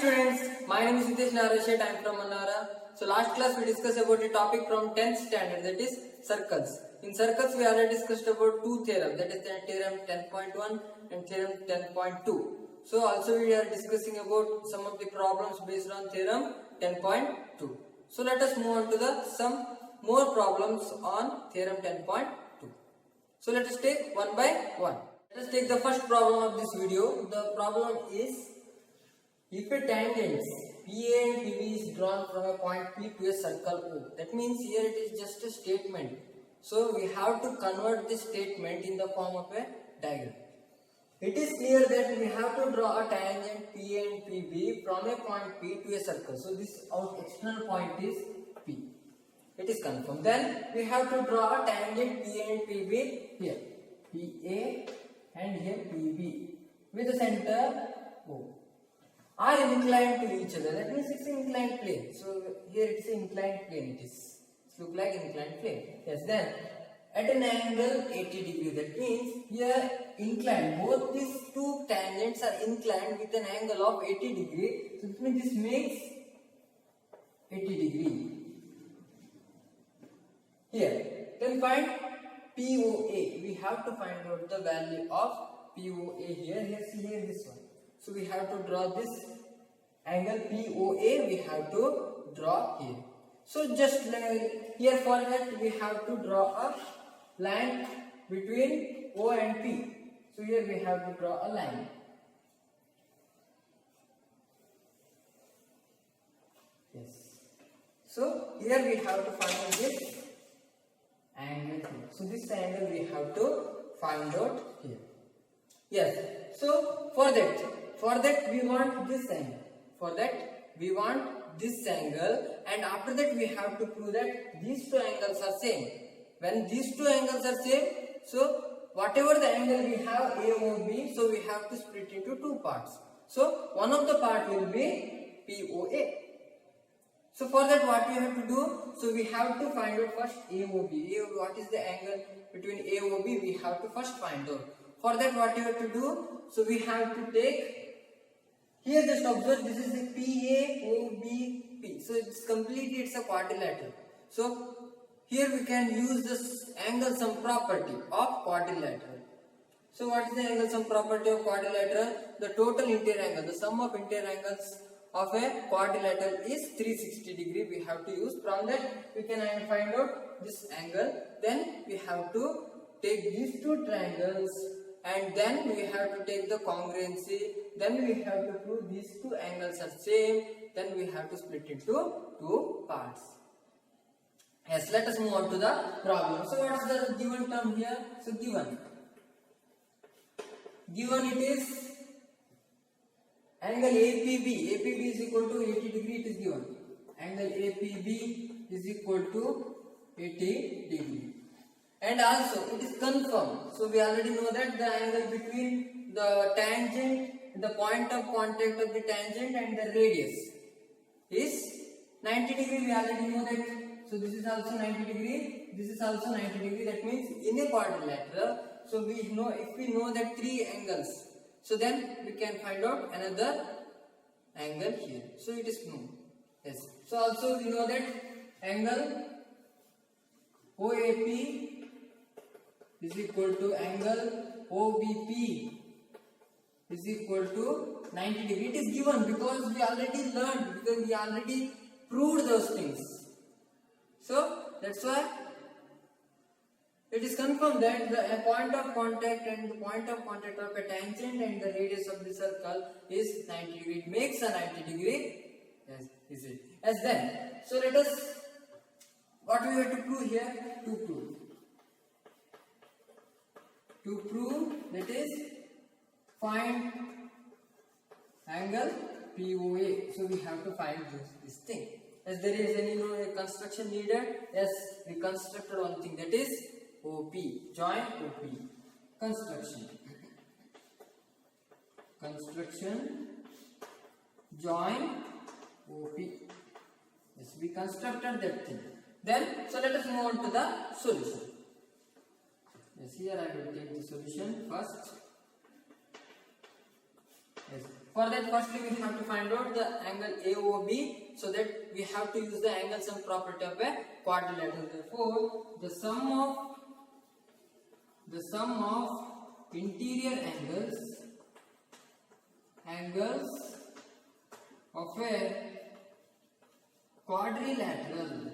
students, my name is Hitesh Narashet. I am from Manara. So last class we discussed about a topic from 10th standard, that is circles. In circles we already discussed about two theorems, that is theorem 10.1 and theorem 10.2. So also we are discussing about some of the problems based on theorem 10.2. So let us move on to some more problems on theorem 10.2. So let us take one by one. Let us take the first problem of this video. The problem is, if a tangent PA and PB is drawn from a point P to a circle O, that means here it is just a statement. So we have to convert this statement in the form of a diagram. It is clear that we have to draw a tangent PA and PB from a point P to a circle. So this our external point is P. It is confirmed. Then we have to draw a tangent PA and PB here. PA and here PB with the center O are inclined to each other. That means it's an inclined plane. So here it's an inclined plane. It look like inclined plane. Yes. Then at an angle 80 degree. That means here inclined. Both these two tangents are inclined with an angle of 80 degree. So that means this makes 80 degree. Here, then find POA. We have to find out the value of POA here. Let's see here this one. So we have to draw this angle POA. We have to draw here. So just like here for that we have to draw a line between O and P. So here we have to draw a line. Yes. So here we have to find this angle here. So this angle we have to find out here. Yes. So for that we want this angle. For that we want this angle, and after that we have to prove that these two angles are same. When these two angles are same, so whatever the angle we have AOB, so we have to split into two parts. So one of the part will be POA. So for that what we have to do? So we have to find out first AOB. What is the angle between AOB? We have to first find out. For that what you have to do? So we have to take, here just observe, this is a PAOBP. So it's completely, it's a quadrilateral. So here we can use this angle sum property of quadrilateral. So what is the angle sum property of quadrilateral? The total interior angle, the sum of interior angles of a quadrilateral is 360 degree. We have to use. From that we can find out this angle. Then we have to take these two triangles, and then we have to take the congruency. Then we have to prove these two angles are same. Then we have to split into two parts. Yes, let us move on to the problem. So what is the given term here? So given it is angle APB. APB is equal to 80 degree. It is given. Angle APB is equal to 80 degree. And also it is confirmed. So we already know that the angle between the tangent, the point of contact of the tangent and the radius is 90 degree. We already know that. So this is also 90 degree. This is also 90 degree. That means in a quadrilateral. So we know, if we know that three angles, so then we can find out another angle here. So it is known. Yes. So also we know that angle OAP is equal to angle OBP is equal to 90 degree. It is given because we already learned, because we already proved those things. So that's why it is confirmed that the point of contact and the point of contact of a tangent and the radius of the circle is 90 degree. It makes a 90 degree. Yes, is it? As then, so let us, what we have to prove here? To prove, that is, find angle POA. So we have to find this thing. As there is any construction needed, yes, we constructed one thing, that is OP, join OP, construction, join OP. Yes, we constructed that thing. Then, so let us move on to the solution. Yes, here I will take the solution first. Yes, For that, firstly we have to find out the angle AOB, so that we have to use the angle sum property of a quadrilateral. Therefore, the sum of interior angles of a quadrilateral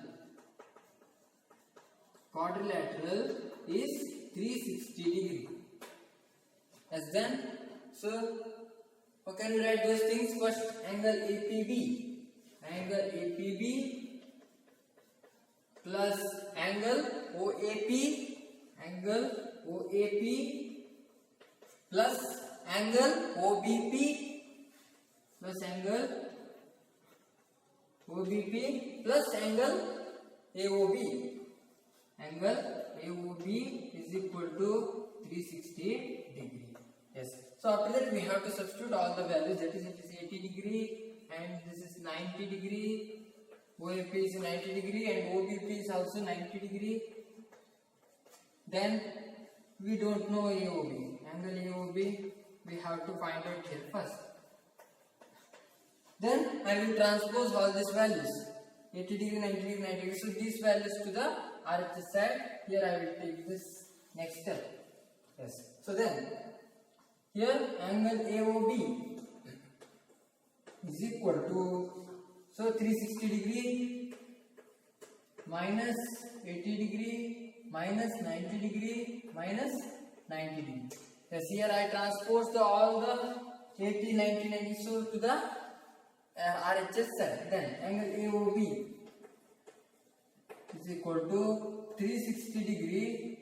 is 360 degree. As then, so how can we write those things? First, angle APB plus angle OAP plus angle OBP plus angle AOB. Angle AOB is equal to 360 degree. Yes. So after that we have to substitute all the values. That is, it is 80 degree and this is 90 degree. OAP is 90 degree and OBP is also 90 degree. Then we don't know AOB. Angle AOB we have to find out here first. Then I will transpose all these values. 80 degree, 90 degree, 90 degree. So these values to the RHS side. Here I will take this next step. Yes. So then here angle AOB is equal to 360 degree minus 80 degree minus 90 degree minus 90 degree. Yes, here I transpose all the 80, 90, 90 so to the RHS side. Then angle AOB is equal to 360 degree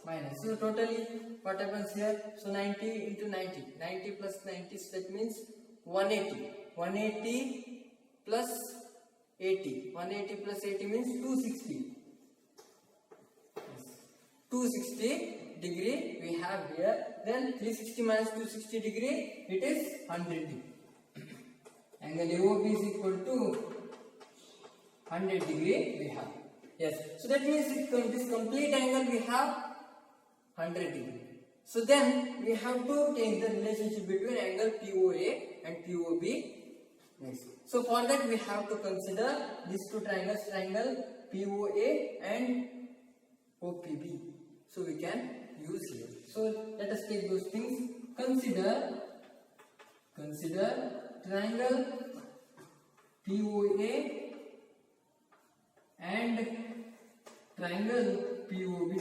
minus. So totally what happens here? So 90 into 90. 90 plus 90, so that means 180. 180 plus 80. 180 plus 80 means 260. 260 degree we have here. Then 360 minus 260 degree, it is 100 degree. Angle AOB is equal to 100 degree we have. Yes. So that means this complete angle we have 100 degree. So then we have to take the relationship between angle POA and POB next. So for that we have to consider these two triangles, triangle POA and OPB. So we can use here. So let us take those things. Consider triangle POA and triangle POB.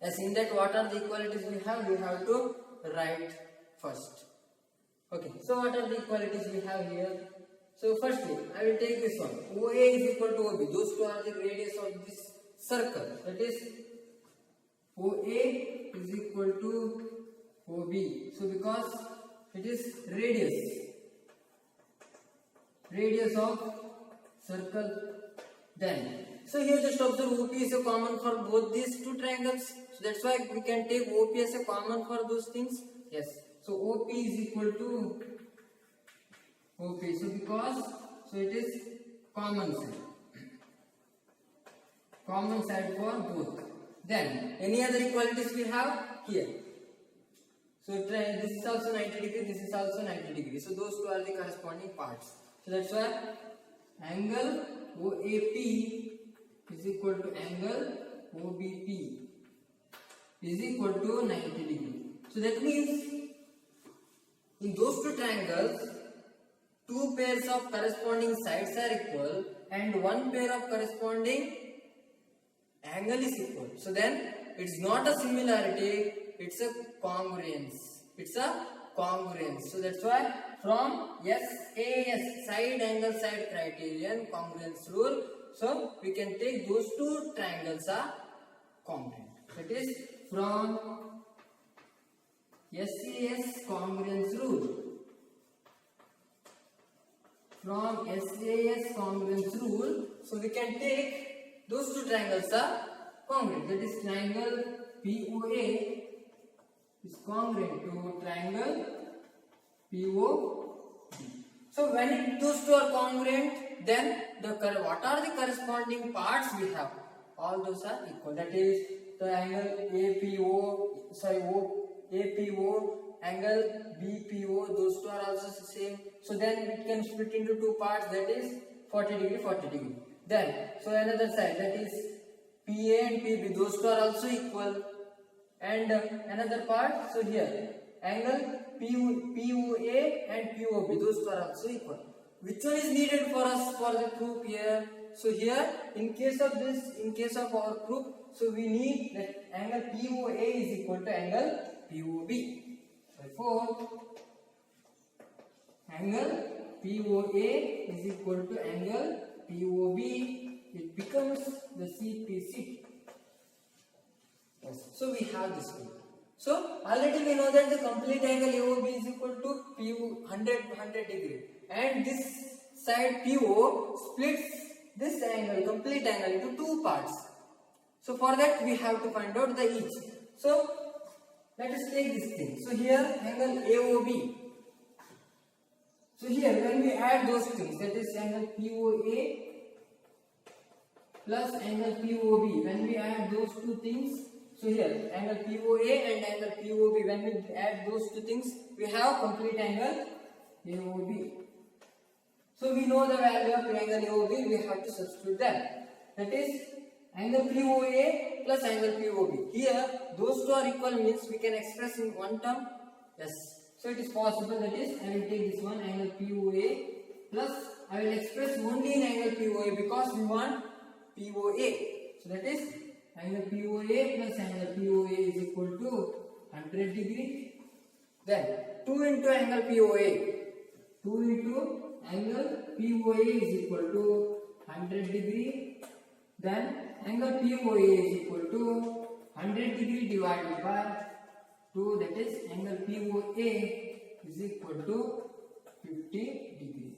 As in that, what are the equalities we have? We have to write first. Okay, so what are the equalities we have here? So firstly, I will take this one. OA is equal to OB. Those two are the radius of this circle. That is, OA is equal to OB. So because it is radius of circle. Then, so here just observe OP is a common for both these two triangles. So that's why we can take OP as a common for those things. Yes. So OP is equal to OP. So because it is common side for both. Then any other equalities we have here. So this is also 90 degree. This is also 90 degree. So those two are the corresponding parts. So that's why angle OAP is equal to angle OBP is equal to 90 degree. So that means in those two triangles, two pairs of corresponding sides are equal and one pair of corresponding angle is equal. So then it's not a similarity, it's a congruence. So that's why from SAS, side angle side criterion, congruence rule, so we can take those two triangles are congruent. That is from SAS congruence rule. From SAS congruence rule, so we can take those two triangles are congruent. That is triangle POA is congruent to triangle POB. So when those two are congruent, then what are the corresponding parts we have? All those are equal. That is triangle APO angle BPO, those two are also the same. So then it can split into two parts, that is 40 degree, 40 degree. Then, so another side, that is PA and PB, those two are also equal. And another part, so here, angle POA and POB, those two are also equal. Which one is needed for us for the proof here? So here, in case of this, in case of our proof, so we need that angle POA is equal to angle POB. Therefore, angle POA is equal to angle POB. It becomes the CPC. Yes. So we have this one. So already we know that the complete angle AOB is equal to PO 100 degree, and this side PO splits this angle, complete angle, into two parts. So for that we have to find out the each. So let us take this thing. So here angle AOB. So here when we add those things, that is angle POA plus angle POB, when we add those two things, so here angle POA and angle POB, when we add those two things, we have complete angle AOB. So we know the value of angle AOB, we have to substitute that. That is angle POA plus angle POB. Here those two are equal, means we can express in one term. Yes. So it is possible, that is I will take this one angle POA plus I will express only in angle POA because we want POA. So that is angle POA plus angle POA is equal to 100 degree. Then 2 into angle POA. 2 into angle POA is equal to 100 degree. Then angle POA is equal to 100 degree divided by 2, that is angle POA is equal to 50 degree.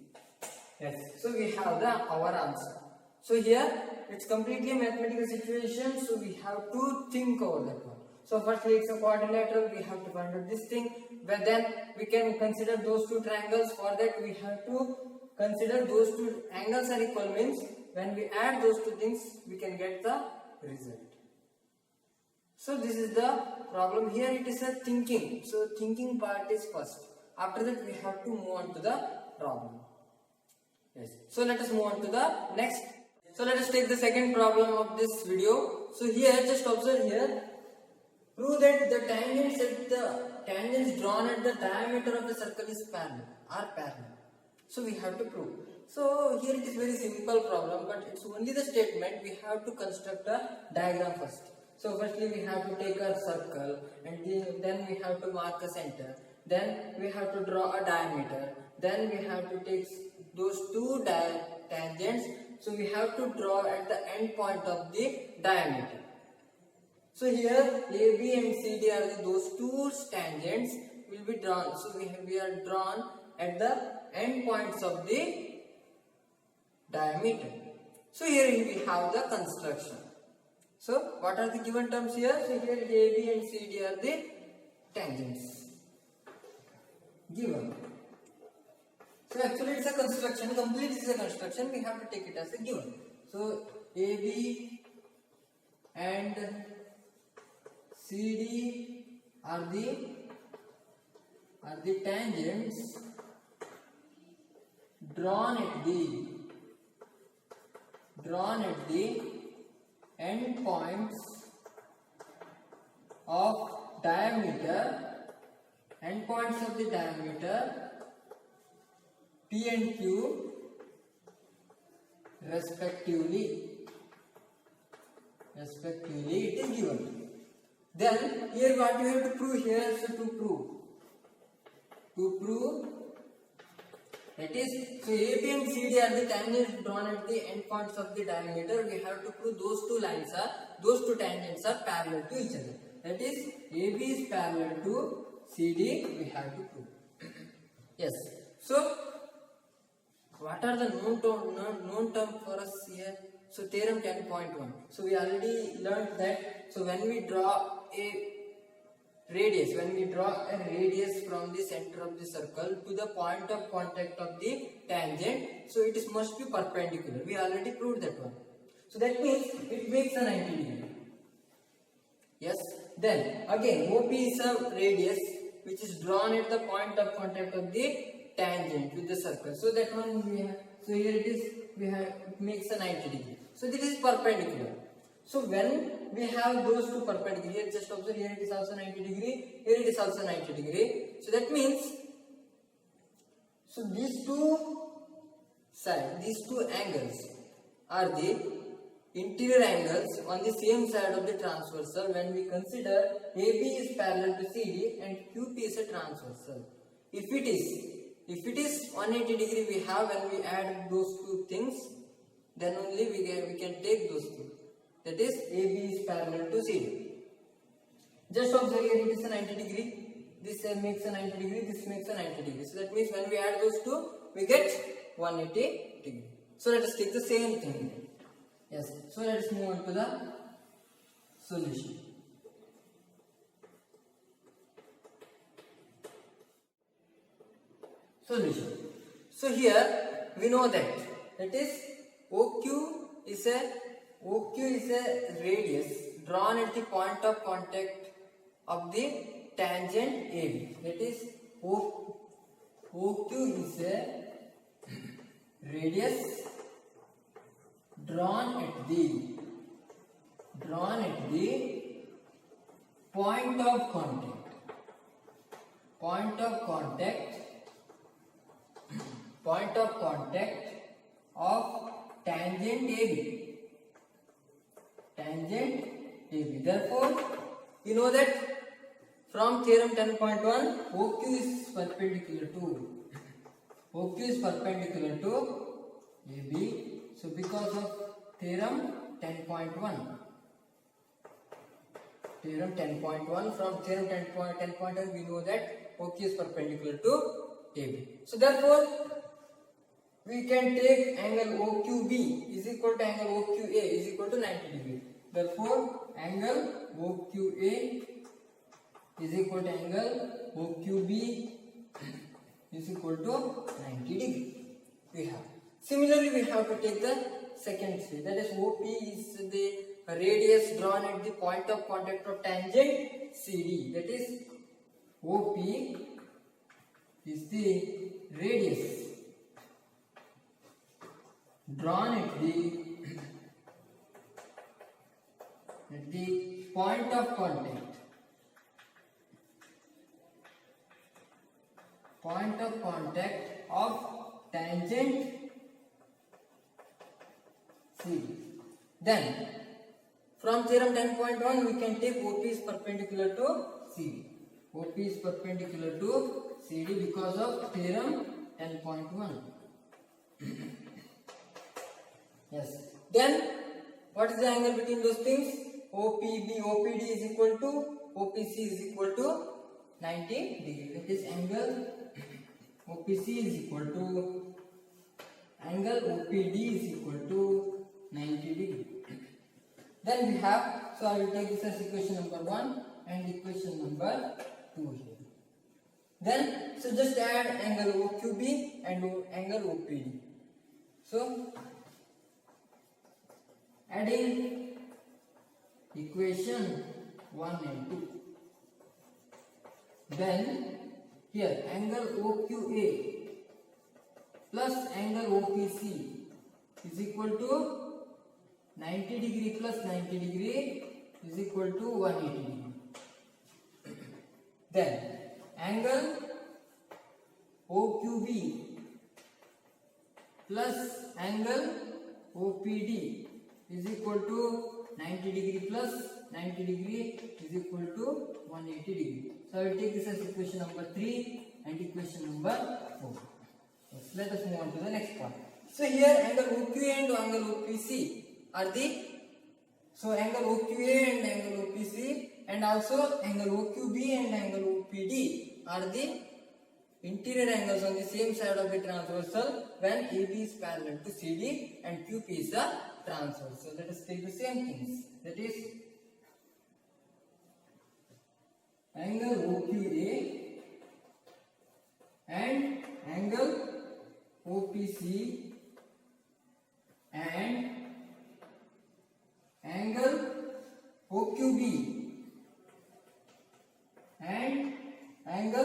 Yes. So we have our answer. So here it's completely mathematical situation, so we have to think over that one. So firstly it's a quadrilateral, we have to find out this thing, but then we can consider those two triangles. For that we have to consider those two angles are equal, means when we add those two things we can get the result. So this is the problem. Here it is a thinking, so thinking part is first. After that we have to move on to the problem. Yes. So let us move on to the next. So let us take the second problem of this video. So here just observe here. Prove that the tangents drawn at the diameter of the circle is are parallel. So we have to prove. So here it is very simple problem, but it's only the statement. We have to construct a diagram first. So firstly we have to take a circle, and then we have to mark a center. Then we have to draw a diameter. Then we have to take those two tangents. So we have to draw at the end point of the diameter. So here AB and CD are those two tangents will be drawn. So we are drawn at the end points of the diameter. So here we have the construction. So what are the given terms here? So here AB and CD are the tangents given. So actually it's a construction, complete is a construction, we have to take it as a given. So AB and CD are the tangents drawn at the end points of the diameter P and Q respectively. It is given. Then here what you have to prove here? So to prove that is, so AB and CD are the tangents drawn at the end points of the diameter. We have to prove those two tangents are parallel to each other. That is, AB is parallel to CD. We have to prove. Yes. So what are the known term for us here? So theorem 10.1. So we already learned that. So when we draw a radius from the center of the circle to the point of contact of the tangent, so it must be perpendicular. We already proved that one. So that means it makes a 90 degree. Yes. Then again OP is a radius which is drawn at the point of contact of the tangent with the circle. So that one we have. So here it is. We have, it makes a 90 degree. So this is perpendicular. So when we have those two perpendicular, here just observe, here it is also 90 degree, here it is also 90 degree. So that means, so these two sides, these two angles are the interior angles on the same side of the transversal when we consider AB is parallel to CD and QP is a transversal. If it is 180 degree we have when we add those two things, then only we can take those two. That is AB is parallel to CD. Just observe here it is a 90 degree. This makes a 90 degree. This makes a 90 degree. So that means when we add those two, we get 180 degree. So let us take the same thing. Yes. So let us move on to the solution. Solution. So here we know that is OQ is a radius drawn at the point of contact of the tangent AB. That is OQ is a radius drawn at the point of contact of tangent AB. Therefore, you know that from theorem 10.1, OQ is perpendicular to AB. So because of theorem 10.1, from theorem 10.1 we know that OQ is perpendicular to AB. So therefore, we can take angle OQB is equal to angle OQA is equal to 90 degree. Therefore, angle OQA is equal to angle OQB is equal to 90 degree. We have. Similarly, we have to take the second stage. That is OP is the radius drawn at the point of contact of tangent CD. That is OP is the radius drawn at the point of contact of tangent CD. Then from theorem 10.1 we can take OP is perpendicular to CD. OP is perpendicular to CD because of theorem 10.1. Yes. Then what is the angle between those things? OPD is equal to OPC is equal to 90 degree. That is angle OPC is equal to angle OPD is equal to 90 degree. Then we have, so I will take this as equation number 1 and equation number 2 here. Then, so just add angle OQB and angle OPD. So, adding equation 1 and 2. Then, here angle OQA plus angle OPC is equal to 90 degree plus 90 degree is equal to 180 degree. Then angle OQB plus angle OPD is equal to 90 degree plus 90 degree is equal to 180 degree. So I will take this as equation number 3 and equation number 4. Yes, let us move on to the next part. So here angle OQA and angle OPC are the, so angle OQA and angle OPC and also angle OQB and angle OPD are the interior angles on the same side of the transversal when AB is parallel to CD and QP is a transversal. Let us take the same things. That is angle OQA and angle OPC and angle OQB and angle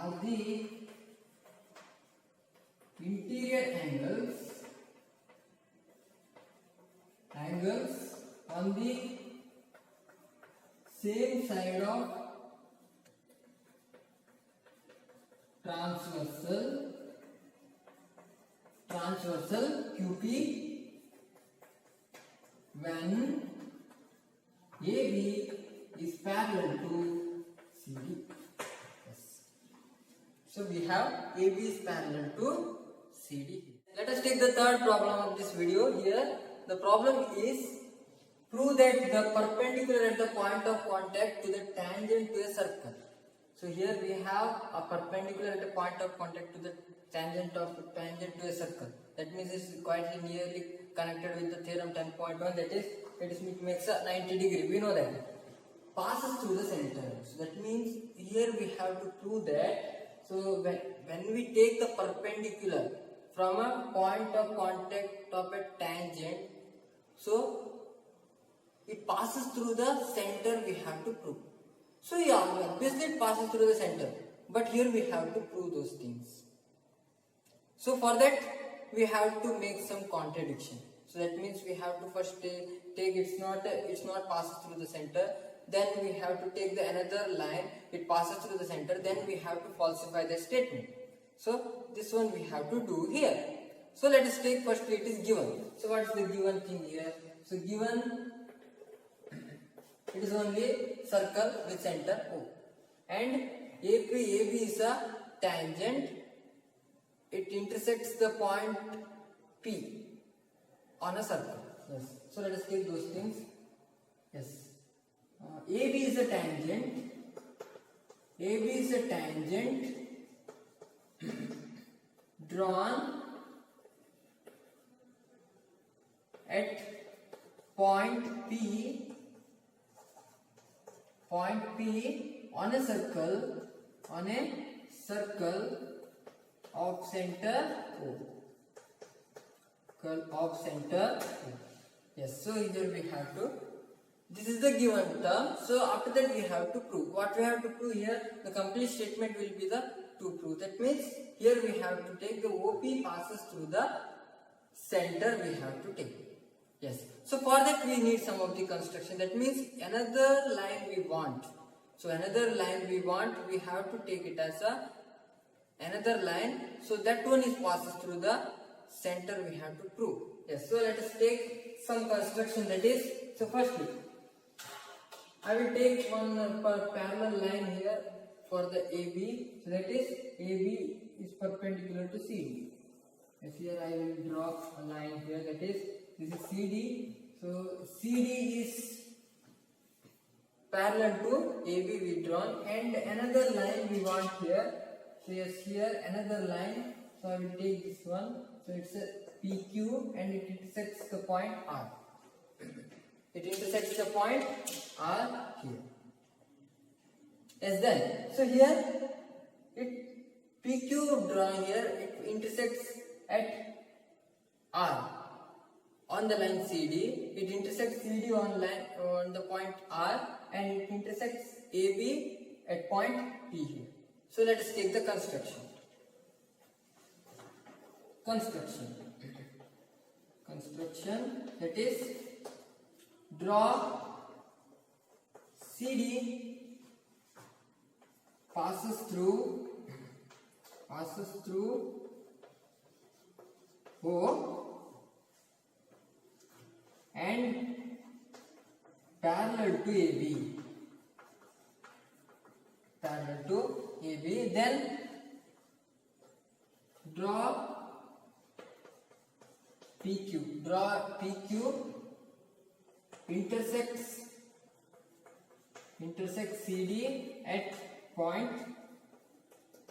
are the interior angles on the same side of transversal QP when AB is parallel to CD. Yes. So we have AB is parallel to CD. Let us take the third problem of this video. Here the problem is prove that the perpendicular at the point of contact to the tangent to a circle. So here we have a perpendicular at the point of contact to the tangent to a circle. That means it's quite nearly connected with the theorem 10.1, that is it makes a 90 degree. We know that. Passes through the center. So that means here we have to prove that. So when we take the perpendicular from a point of contact of a tangent, so it passes through the center, we have to prove. So yeah, obviously it passes through the center, but here we have to prove those things. So for that we have to make some contradiction. So that means we have to first take it's not passes through the center. Then we have to take the another line, it passes through the center. Then we have to falsify the statement. So this one we have to do here. So let us take first, it is given. So what is the given thing here? So given it is only circle with center O, and AB is a tangent. It intersects the point P on a circle. Yes. So let us take those things. Yes. AB is a tangent. AB is a tangent drawn at point P on a circle of center O. Of center O. Yes. So here we have to. This is the given term. So after that we have to prove. What we have to prove here? The complete statement will be the to prove. That means here we have to take the OP passes through the center. We have to take. Yes. So for that we need some of the construction. That means another line we want. So another line we want, we have to take it as another line. So that one is passes through the center. We have to prove. Yes. So let us take some construction. That is, so firstly, I will take one parallel line here for the AB. So that is AB is perpendicular to CD. Yes, here I will draw a line here. That is, this is CD. So CD is parallel to AB we drawn, and another line we want here. So yes, here another line. So I will take this one. So it's a PQ and it intersects the point R. It intersects the point R here. Yes, then. So here it PQ drawn here. It intersects at R on the line CD. It intersects CD on the point R, and it intersects AB at point P here. So let us take the construction. Construction, that is, draw CD passes through O and parallel to AB. Then draw PQ. PQ intersects CD at point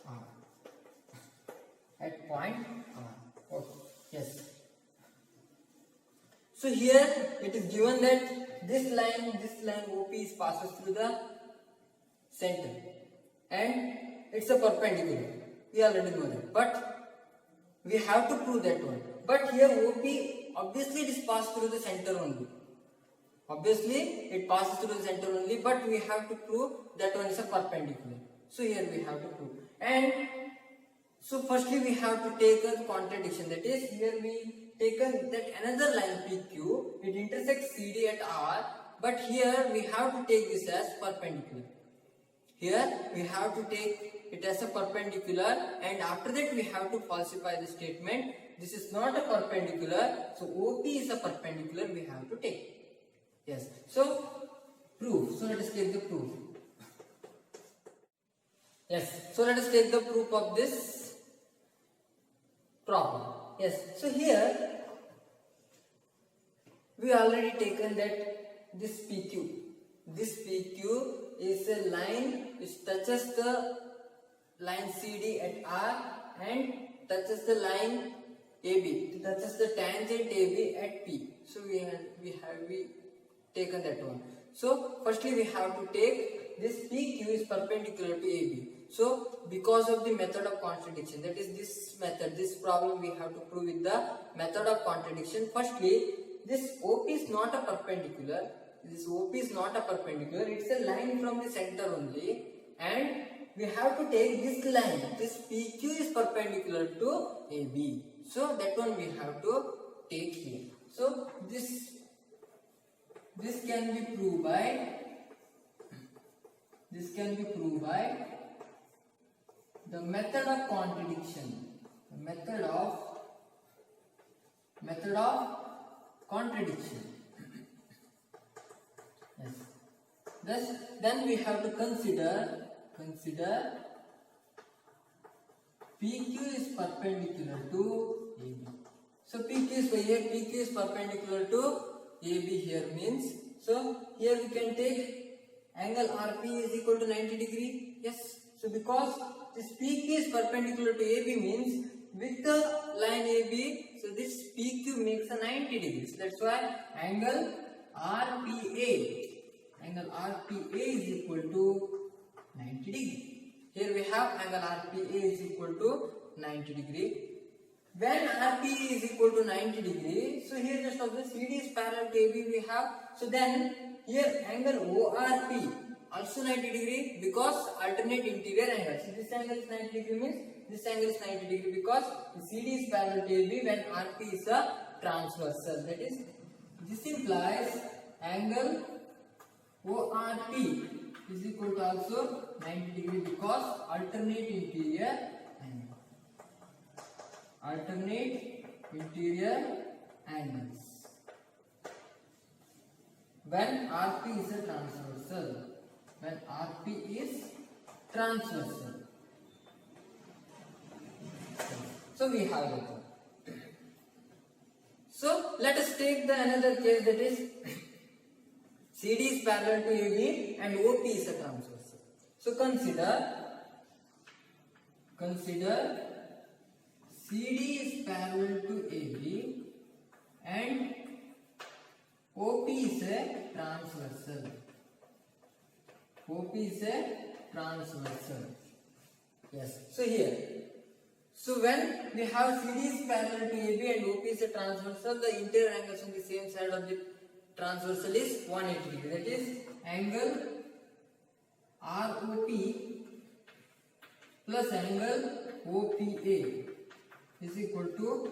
R. Okay. Yes. So here it is given that this line OP passes through the center, and it's a perpendicular. We already know that, but we have to prove that one. But here OP, obviously it is passed through the center only. But we have to prove that one is a perpendicular. So here we have to prove. And so firstly we have to take a contradiction. That is, here we taken that another line PQ, it intersects CD at R, but here we have to take this as perpendicular. Here we have to take it as a perpendicular, and after that we have to falsify the statement. This is not a perpendicular, so OP is a perpendicular we have to take. Yes. So proof. So let us take the proof. Yes. So let us take the proof of this problem. Yes. So here we already taken that this PQ. This PQ is a line which touches the line CD at R and touches the line AB, touches the tangent AB at P. So we have taken that one. So firstly we have to take this PQ is perpendicular to AB. So because of the method of contradiction, that is this method, this problem we have to prove with the method of contradiction. Firstly, this OP is not a perpendicular. This OP is not a perpendicular. It's a line from the center only, and we have to take this line. This PQ is perpendicular to AB. So that one we have to take here. So this can be proved by the method of contradiction. The method of contradiction. Yes. Then we have to consider PQ is perpendicular to AB. So PQ is perpendicular to AB here means, so here we can take angle RP is equal to 90 degree. Yes. So because this PQ is perpendicular to AB means with the line AB, so this PQ makes a 90 degrees. That's why angle RPA is equal to 90 degree. Here we have angle RPA is equal to 90 degree. When RPA is equal to 90 degree, so here just of the CD is parallel to AB we have. So then here angle ORP also 90 degree because alternate interior angles. So this angle is 90 degree means this angle is 90 degree because the CD is parallel to AB when RP is a transversal. That is, this implies angle ORP is equal to also 90 degree because alternate interior angle. Alternate interior angles when RP is a transversal. When RP is transversal. So we have it. So let us take the another case, that is CD is parallel to AB and OP is a transversal. So consider CD is parallel to AB and OP is a transversal. OP is a transversal. Yes. So here, so when we have CD is parallel to AB and OP is a transversal, the interior angles on the same side of the transversal is 180 degree. That is angle ROP plus angle OPA is equal to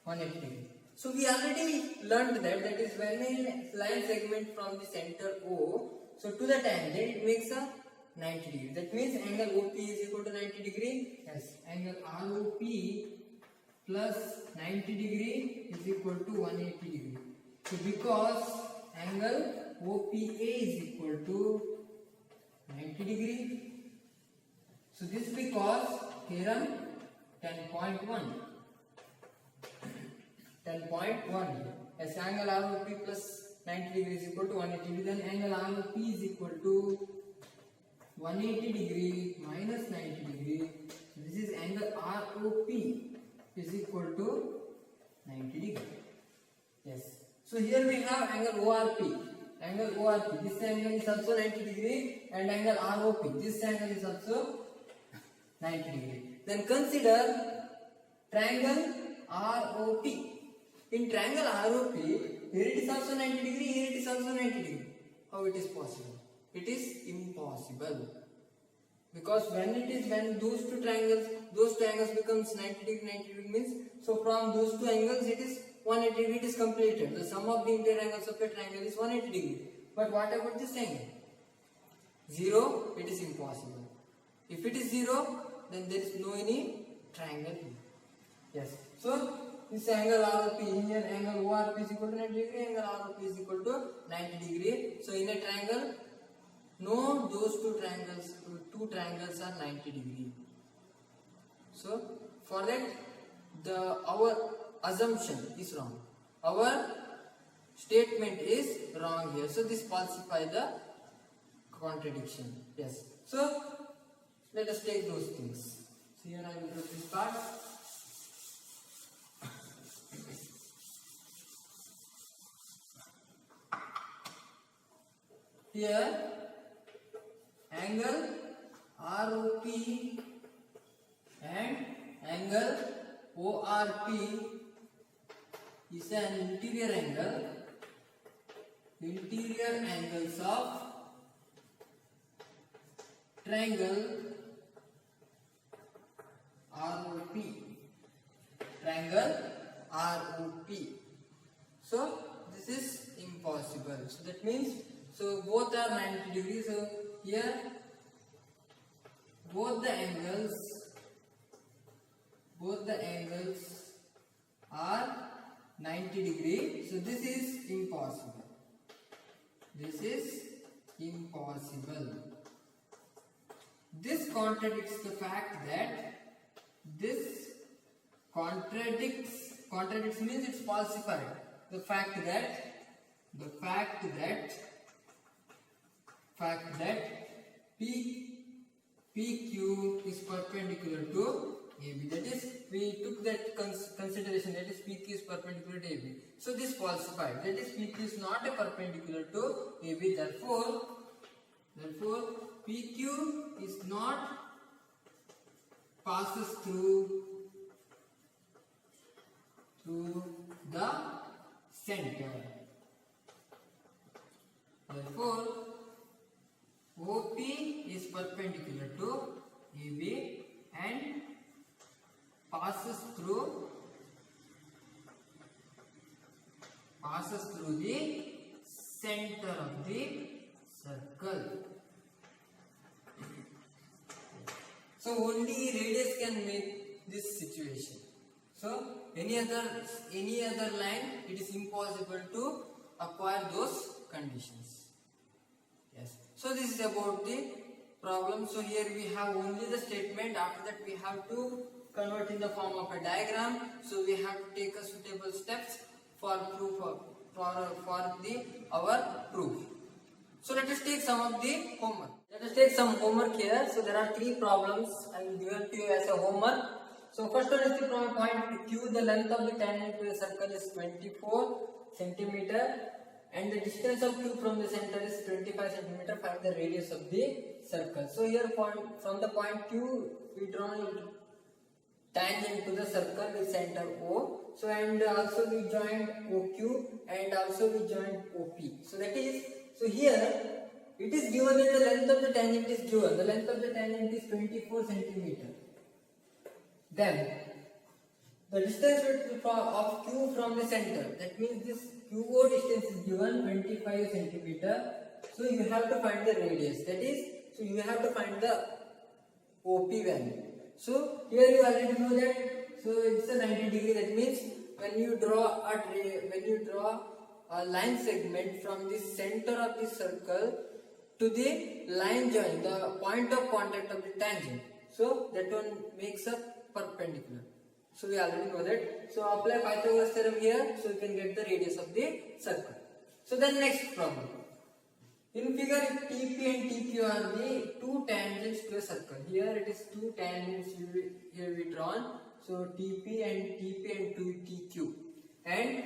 180 degree. So we already learned that is when a line segment from the center O, so to the tangent it makes a 90 degree. That means angle OP is equal to 90 degree. Yes, angle ROP plus 90 degree is equal to 180 degree. So because angle OPA is equal to 90 degree. So this because theorem 10.1. 10.1. As angle ROP plus 90 degree is equal to 180 degree, then angle ROP is equal to 180 degree minus 90 degree. So this is angle ROP is equal to 90 degree. Yes. So here we have angle ORP. Angle ORP. This angle is also 90 degree, and angle ROP. This angle is also 90 degree. Then consider triangle ROP. In triangle ROP, here it is also 90 degree, here it is also 90 degree. How it is possible? It is impossible. Because when those triangles becomes 90 degree, 90 degree means, so from those two angles it is 180 degree, it is completed. The sum of the interior angles of a triangle is 180 degree. But what about this angle? 0, it is impossible. If it is 0, then there is no any triangle here. Yes. So this angle ROP, here angle ORP is equal to 90 degree, angle ROP is equal to 90 degree. So in a triangle, no, those two triangles are 90 degree. So for that, our assumption is wrong. Our statement is wrong here. So this falsifies the contradiction. Yes. So let us take those things. So here I will do this part. Here angle ROP and angle ORP is an interior angles of triangle ROP. So this is impossible. So that means, so both are 90 degrees. So here both the angles are 90 degree. So this is impossible. This contradicts the fact that contradicts means it's falsified. The fact that PQ is perpendicular to AB. That is, we took that consideration, that is PQ is perpendicular to AB. So this falsified. That is, PQ is not a perpendicular to AB. Therefore PQ is not passes through the center. Therefore OP is perpendicular to AB and passes through the center of the circle. So only radius can make this situation. So any other line, it is impossible to acquire those conditions. Yes. So this is about the problem. So here we have only the statement. After that we have to convert in the form of a diagram. So we have to take a suitable steps for proof our proof. So let us take some of the homework. Let us take some homework here. So there are 3 problems I will give to you as a homework. So first one is the point Q. The length of the tangent to a circle is 24 centimeter, and the distance of Q from the center is 25 centimeter. Find the radius of the circle. So here from the point Q, we draw a tangent to the circle with center O. So and also we joined OQ and also we joined OP. So that is, so here it is given that the length of the tangent is given. The length of the tangent is 24 centimeter. Then the distance of Q from the center, that means this QO distance is given 25 centimeter. So you have to find the radius. That is, so you have to find the OP value. So here you already know that. So it's a 90 degree. That means when you draw a line segment from the center of the circle to the line join, the point of contact of the tangent, so that one makes a perpendicular. So we already know that. So apply Pythagoras theorem here, so you can get the radius of the circle. So then next problem. In figure, TP and TQ are the 2 tangents to a circle. Here it is 2 tangents here we drawn. So TP and TQ, and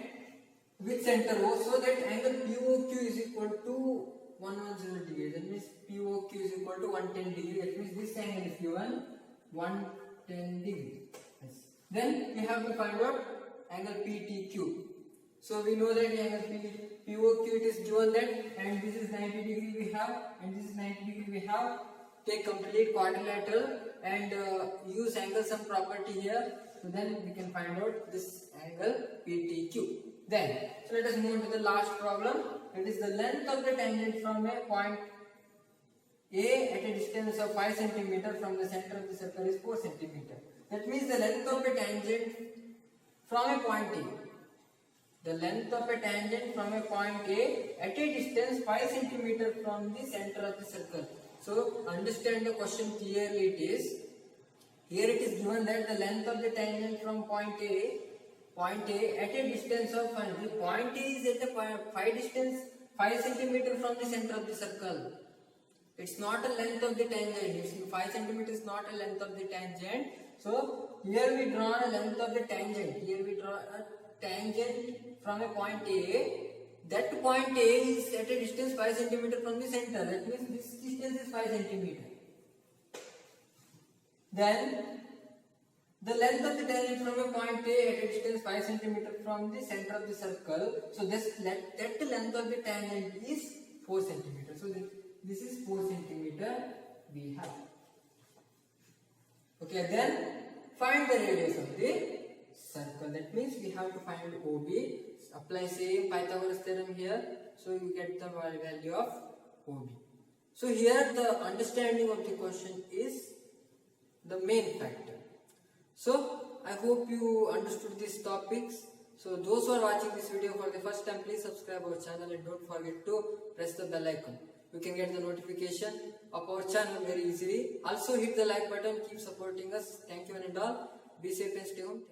with center O, so that angle POQ is equal to 110 degree. That means POQ is equal to 110 degree. That means this angle is given 110 degree. Yes. Then we have to find out angle PTQ. So we know that angle POQ it is given that, and this is 90 degree we have, and this is 90 degree we have. take complete quadrilateral and use angle sum property here. So then we can find out this angle PTQ. Then, so let us move to the last problem. It is the length of the tangent from a point A at a distance of 5 cm from the center of the circle is 4 cm. That means the length of a tangent from a point A. The length of a tangent from a point A at a distance 5 cm from the center of the circle. So understand the question clearly. Here it is given that the length of the tangent from point A at a distance of the point A is at a 5 cm from the center of the circle. It's not a length of the tangent. You see, 5 cm is not a length of the tangent. So here we draw a length of the tangent. Here we draw a tangent from a point A. That point A is at a distance 5 cm from the center. That means this distance is 5 cm. Then the length of the tangent from a point A at a distance 5 cm from the center of the circle. So that length of the tangent is 4 cm. So this is 4 cm we have. Okay, then find the radius of the circle. That means we have to find OB. Apply same Pythagoras theorem here. So you get the value of OB. So here the understanding of the question is the main factor. So I hope you understood these topics. So those who are watching this video for the first time, please subscribe our channel and don't forget to press the bell icon. You can get the notification of our channel very easily. Also hit the like button. Keep supporting us. Thank you and all. Be safe and stay home.